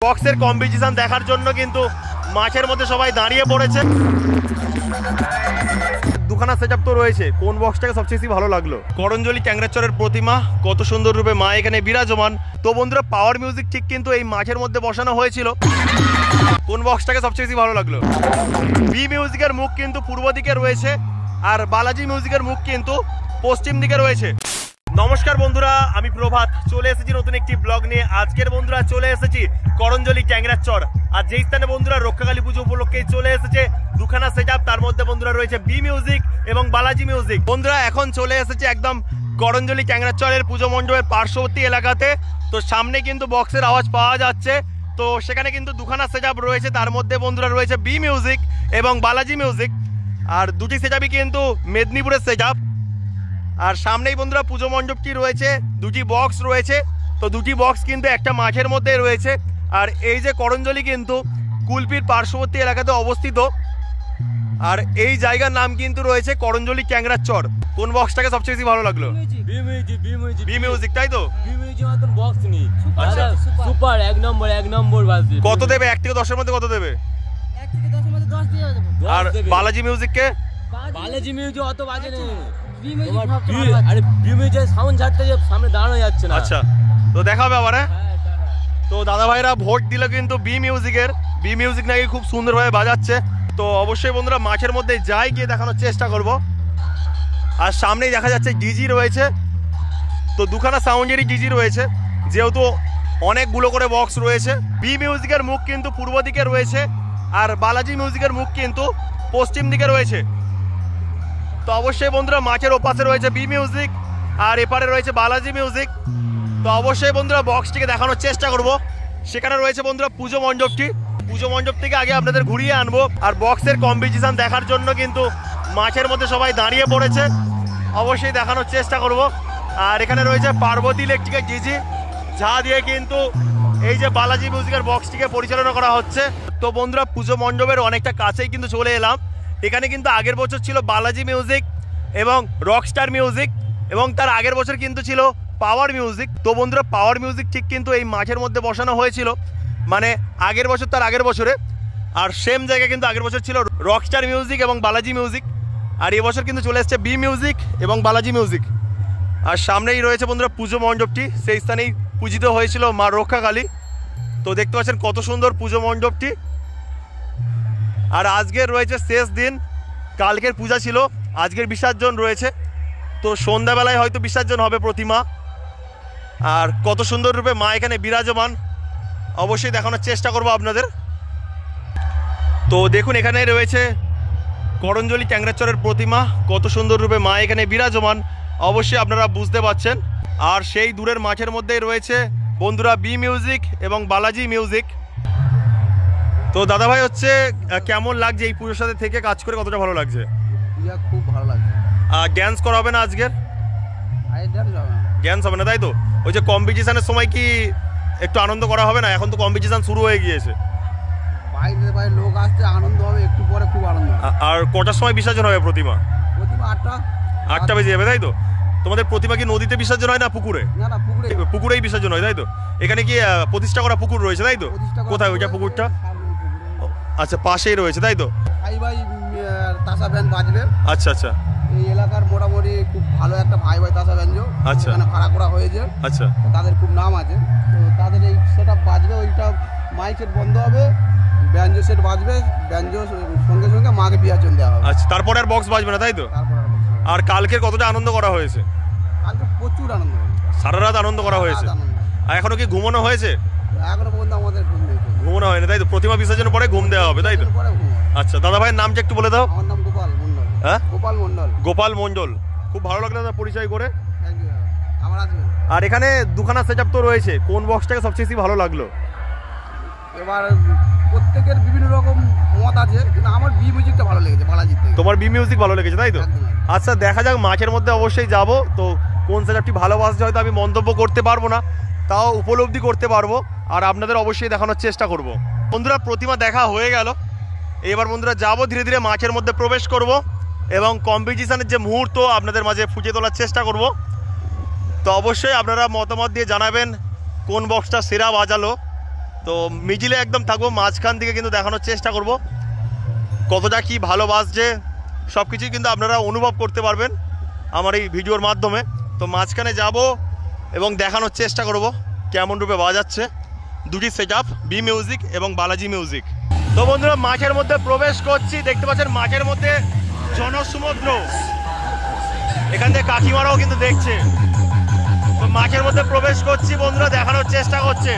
বক্সের কম্পিটিশন দেখার জন্য কিন্তু মাঠের মধ্যে সবাই দাঁড়িয়ে পড়েছে। দুখানা সেটআপ তো রয়েছে, কোন বক্সটাকে সবচেয়ে বেশি ভালো লাগলো? করঞ্জলি ট্যাংরাচরের প্রতিমা কত সুন্দর রূপে মা এখানে বিরাজমান। তো বন্ধুরা, পাওয়ার মিউজিক ঠিক কিন্তু এই মাঠের মধ্যে বসানো হয়েছিল। কোন বক্সটাকে সবচেয়ে বেশি ভালো লাগলো? বি মিউজিকের মুখ কিন্তু পূর্ব দিকে রয়েছে, আর বালাজি মিউজিকের মুখ কিন্তু পশ্চিম দিকে রয়েছে। নমস্কার বন্ধুরা, আমি প্রভাত, চলে এসেছি নতুন একটি ব্লগ নিয়ে। আজকের বন্ধুরা চলে এসেছি করঞ্জলি ট্যাংরাচর, আর যেই স্থানে বন্ধুরা রক্ষাকালী পুজো উপলক্ষে চলে এসেছে দুখানা সেটআপ। তার মধ্যে বন্ধুরা রয়েছে বি মিউজিক এবং বালাজি মিউজিক। বন্ধুরা এখন চলে এসেছে একদম করঞ্জলি ট্যাংরাচরের পুজো মণ্ডপের পার্শ্ববর্তী এলাকাতে। তো সামনে কিন্তু বক্সের আওয়াজ পাওয়া যাচ্ছে। তো সেখানে কিন্তু দুখানা সেটআপ রয়েছে, তার মধ্যে বন্ধুরা রয়েছে বি মিউজিক এবং বালাজি মিউজিক। আর দুটি সেটআপই কিন্তু মেদিনীপুরের সেটআপ। আর সামনেই বন্ধুরা পুজো মণ্ডপটি রয়েছে, দুটি বক্স রয়েছে। তো দুটি বক্স কিন্তু একটা মাঠের মধ্যে রয়েছে। আর এই যে করঞ্জলি কিন্তু কুলপির পার্শ্ববর্তী এলাকাতে অবস্থিত, আর এই জায়গার নাম কিন্তু রয়েছে করঞ্জলি ট্যাংরাচর। কোন বক্সটাকে সবচেয়ে বেশি ভালো লাগলো? বি মিউজিক, তাই তো? সুপার, এক নম্বর বাজছে। কত দেবে? 1 থেকে 10 এর মধ্যে কত দেবে? 1 থেকে 10 এর মধ্যে 10 দিয়ে দেব। আর বালাজি মিউজিককে? বালাজি মিউজিক অত বাজে না। বি মিউজিক আরে বি মিউজিক সাউন্ড ছাড়তে যে সামনে দাঁড়ানো যাচ্ছে না। আচ্ছা, তো দেখা হবে আবার। তো দাদা ভাইরা ভোট দিল কিন্তু বি মিউজিকের। বি মিউজিক নাকি খুব সুন্দরভাবে বাজাচ্ছে। তো অবশ্যই বন্ধুরা মাঠের মধ্যে যাই গিয়ে দেখানোর চেষ্টা করব। আর সামনেই দেখা যাচ্ছে ডিজি রয়েছে। তো দুখানা সাউন্ডেরই ডিজি রয়েছে, যেহেতু অনেকগুলো করে বক্স রয়েছে। বি মিউজিকের মুখ কিন্তু পূর্ব দিকে রয়েছে, আর বালাজি মিউজিকের মুখ কিন্তু পশ্চিম দিকে রয়েছে। তো অবশ্যই বন্ধুরা মাঠের ওপাশে রয়েছে বি মিউজিক, আর এপারে রয়েছে বালাজি মিউজিক। তো অবশ্যই বন্ধুরা বক্সটিকে দেখানোর চেষ্টা করব। সেখানে রয়েছে বন্ধুরা পুজো মণ্ডপটি। পুজো মণ্ডপ থেকে আগে আপনাদের ঘুরিয়ে আনবো। আর বক্সের কম্পিটিশন দেখার জন্য কিন্তু মাঠের মধ্যে সবাই দাঁড়িয়ে পড়েছে, অবশ্যই দেখানোর চেষ্টা করব। আর এখানে রয়েছে পার্বতী ইলেকট্রিকের ডিজি, যা দিয়ে কিন্তু এই যে বালাজি মিউজিকের বক্সটিকে পরিচালনা করা হচ্ছে। তো বন্ধুরা পুজো মণ্ডপের অনেকটা কাছেই কিন্তু চলে এলাম। এখানে কিন্তু আগের বছর ছিল বালাজি মিউজিক এবং রকস্টার মিউজিক, এবং তার আগের বছর কিন্তু ছিল পাওয়ার মিউজিক। তো বন্ধুরা পাওয়ার মিউজিক ঠিক কিন্তু এই মাঠের মধ্যে বসানো হয়েছিল, মানে আগের বছর তার আগের বছরে। আর সেম জায়গায় কিন্তু আগের বছর ছিল রকস্টার মিউজিক এবং বালাজি মিউজিক, আর এবছর কিন্তু চলে এসছে বি মিউজিক এবং বালাজি মিউজিক। আর সামনেই রয়েছে বন্ধুরা পুজো মণ্ডপটি, সেই স্থানেই পূজিত হয়েছিল মা রক্ষাকালী। তো দেখতে পাচ্ছেন কত সুন্দর পুজো মণ্ডপটি। আর আজকের রয়েছে শেষ দিন, কালকের পূজা ছিল, আজকের বিসর্জন রয়েছে। তো সন্ধ্যাবেলায় হয়তো বিসর্জন হবে প্রতিমা। আর কত সুন্দর রূপে মা এখানে বিরাজমান, অবশ্যই দেখানোর চেষ্টা করব আপনাদের। তো দেখুন এখানে রয়েছে করঞ্জলি ট্যাংরাচরের প্রতিমা, কত সুন্দর রূপে মা এখানে বিরাজমান, অবশ্যই আপনারা বুঝতে পারছেন। আর সেই দূরের মাঠের মধ্যেই রয়েছে বন্ধুরা বি মিউজিক এবং বালাজি মিউজিক। তো দাদা ভাই হচ্ছে কেমন লাগছে এই পুজোর সাথে থেকে কাজ করে? কতটা ভালো লাগছে? খুব ভালো লাগছে। আর ড্যান্স করা হবে না আজকের? ড্যান্স হবে না, তাই তো? ওই যে কম্পিটিশনের সময় কি একটু আনন্দ করা হবে না? এখন তো কম্পিটিশন শুরু হয়ে গিয়েছে, বাইরে বাইরে লোক আসছে, আনন্দ হবে একটু পরে, খুব আনন্দ। আর কটার সময় বিসর্জন হবে প্রতিমা? 8টা বেজে যাবে, তাই তো? তোমাদের প্রতিমা কি নদীতে বিসর্জন হয় না পুকুরে? না, পুকুরে। পুকুরেই বিসর্জন হয়, তাই তো? এখানে কি প্রতিষ্ঠা করা পুকুর রয়েছে, তাই তো? কোথায় ওইটা পুকুরটা? আচ্ছা, পাশেই রয়েছে, তাই তো? ভাই তাসা ব্যান্ড বাজবে। আচ্ছা আচ্ছা। এই এলাকার মোটামুটি খুব ভালো একটা ভাই তাসা ব্যান্ড, আচ্ছা, এখানে ভাড়া করা হয়েছে। আচ্ছা, তাদের খুব নাম আছে। তো তাদের এই সেট আপ বাজবে, ওইটা মাইক সেট বন্ধ হবে, ব্যাঞ্জো সেট বাজবে, ব্যাঞ্জো সঙ্গে সঙ্গে মাকে বিয়াচন দেওয়া হবে। আচ্ছা, তারপরে আর বক্স বাজবে না, তাই তো? আর কালকের কতটা আনন্দ করা হয়েছে? কালকে প্রচুর আনন্দ হয়েছে, সারা রাত আনন্দ করা হয়েছে। আর এখনো কি ঘুমানো হয়েছে? এখনো পর্যন্ত আমাদের ঘুমানো হয়নি, তাই তো? প্রতিমা বিসর্জনের পরে ঘুম দেওয়া হবে, তাই তো? আচ্ছা, দাদা ভাইয়ের নামটা একটু বলে দাও। আমার নাম গোপাল মন্ডল। হ্যাঁ, গোপাল মন্ডল। গোপাল মন্ডল, খুব ভালো লাগলো দাদা পরিচয় করে। আমার আসবে। আর এখানে দুখানা সেটআপ তো রয়েছে, কোন বক্সটাকে সবচেয়ে বেশি ভালো লাগলো? এবার প্রত্যেকের বিভিন্ন রকম মত আছে, কিন্তু আমার বি মিউজিকটা ভালো লেগেছে বালাজির থেকে। তোমার বি মিউজিক ভালো লেগেছে, তাই তো? আচ্ছা, দেখা যাক, মাঠের মধ্যে অবশ্যই যাব। তো কোন সেটআপটি ভালোবাসছে হয়তো আমি মন্তব্য করতে পারবো না, তাও উপলব্ধি করতে পারবো, আর আপনাদের অবশ্যই দেখানোর চেষ্টা করব। বন্ধুরা প্রতিমা দেখা হয়ে গেল, এবার বন্ধুরা যাবো ধীরে ধীরে মাঠের মধ্যে প্রবেশ করব এবং কম্পিটিশনের যে মুহূর্ত আপনাদের মাঝে ফুটিয়ে তোলার চেষ্টা করব। তো অবশ্যই আপনারা মতামত দিয়ে জানাবেন কোন বক্সটা সেরা বাজালো। তো তো মিডিলে একদম থাকবো, মাঝখান থেকে কিন্তু দেখানোর চেষ্টা করব কতটা কি ভালো বাজছে, সব কিছুই কিন্তু আপনারা অনুভব করতে পারবেন আমার এই ভিডিওর মাধ্যমে। তো মাঝখানে যাব এবং দেখানোর চেষ্টা করব কেমন রূপে বাজাচ্ছে দুটি সেট আপ, বি মিউজিক এবং বালাজি মিউজিক। তো বন্ধুরা মাঠের মধ্যে প্রবেশ করছি, দেখতে পাচ্ছেন মাঠের মধ্যে জনসমুদ্র, এখান থেকে কাকিমারাও কিন্তু দেখছে। তো মাঠের মধ্যে প্রবেশ করছি, বন্ধুরা দেখানোর চেষ্টা করছে।